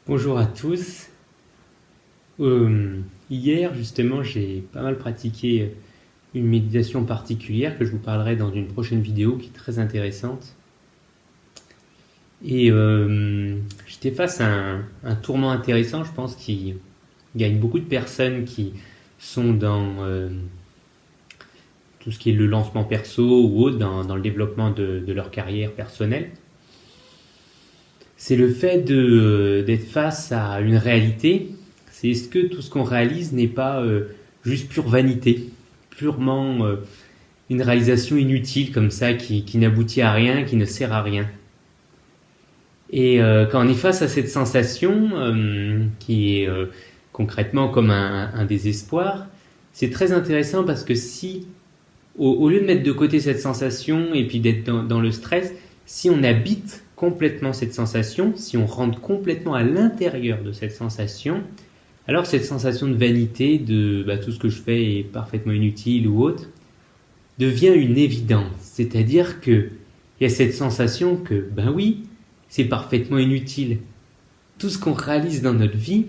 Bonjour à tous. Hier, justement, j'ai pas mal pratiqué une méditation particulière que je vous parlerai dans une prochaine vidéo qui est très intéressante. Et j'étais face à un tournant intéressant, je pense, qui gagne beaucoup de personnes qui sont dans tout ce qui est le lancement perso ou autre, dans le développement de leur carrière personnelle. C'est le fait d'être face à une réalité. C'est est-ce que tout ce qu'on réalise n'est pas juste pure vanité, purement une réalisation inutile comme ça qui n'aboutit à rien, qui ne sert à rien. Et quand on est face à cette sensation qui est concrètement comme un désespoir, c'est très intéressant parce que si, au lieu de mettre de côté cette sensation et puis d'être dans le stress, si on habite complètement cette sensation, si on rentre complètement à l'intérieur de cette sensation, alors cette sensation de vanité, de tout ce que je fais est parfaitement inutile ou autre, devient une évidence. C'est-à-dire qu'il y a cette sensation que, oui, c'est parfaitement inutile. Tout ce qu'on réalise dans notre vie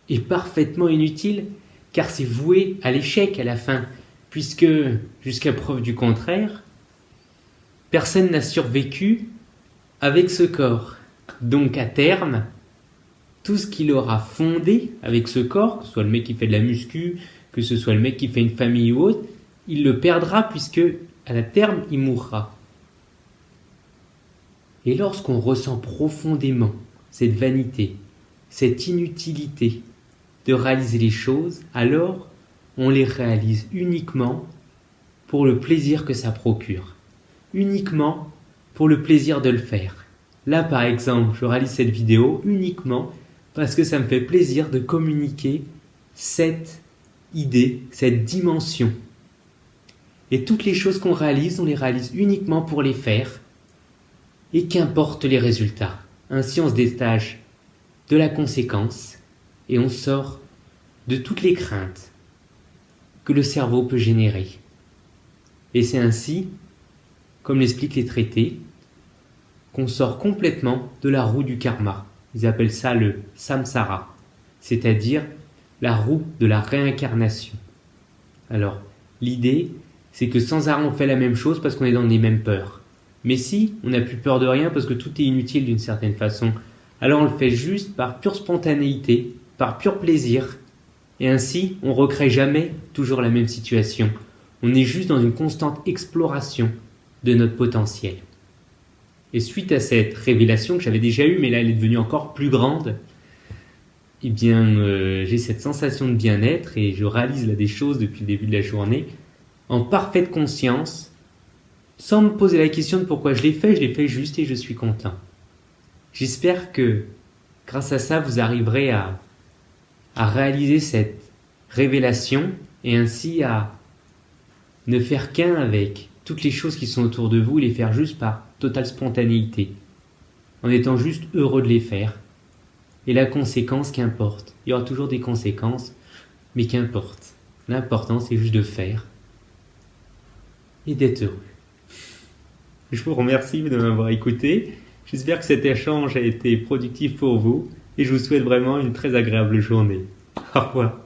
est parfaitement inutile, car c'est voué à l'échec à la fin, puisque, jusqu'à preuve du contraire, personne n'a survécu avec ce corps. Donc à terme, tout ce qu'il aura fondé avec ce corps, que ce soit le mec qui fait de la muscu, que ce soit le mec qui fait une famille ou autre, il le perdra puisque à la terme, il mourra. Et lorsqu'on ressent profondément cette vanité, cette inutilité de réaliser les choses, alors on les réalise uniquement pour le plaisir que ça procure. Uniquement pour le plaisir de le faire. Là, par exemple, je réalise cette vidéo uniquement parce que ça me fait plaisir de communiquer cette idée, cette dimension. Et toutes les choses qu'on réalise, on les réalise uniquement pour les faire. Et qu'importe les résultats. Ainsi, on se détache de la conséquence et on sort de toutes les craintes que le cerveau peut générer. Et c'est ainsi, comme l'expliquent les traités, qu'on sort complètement de la roue du karma. Ils appellent ça le samsara, c'est-à-dire la roue de la réincarnation. Alors, l'idée, c'est que sans arrêt on fait la même chose parce qu'on est dans les mêmes peurs. Mais si on n'a plus peur de rien parce que tout est inutile d'une certaine façon, alors on le fait juste par pure spontanéité, par pur plaisir, et ainsi on ne recrée jamais toujours la même situation. On est juste dans une constante exploration de notre potentiel. Et suite à cette révélation que j'avais déjà eue, mais là elle est devenue encore plus grande, j'ai cette sensation de bien-être et je réalise là des choses depuis le début de la journée en parfaite conscience, sans me poser la question de pourquoi je l'ai fait juste et je suis content. J'espère que grâce à ça vous arriverez à réaliser cette révélation et ainsi à ne faire qu'un avec toutes les choses qui sont autour de vous, les faire juste par totale spontanéité, en étant juste heureux de les faire. Et la conséquence, qu'importe. Il y aura toujours des conséquences, mais qu'importe. L'important, c'est juste de faire et d'être heureux. Je vous remercie de m'avoir écouté. J'espère que cet échange a été productif pour vous et je vous souhaite vraiment une très agréable journée. Au revoir.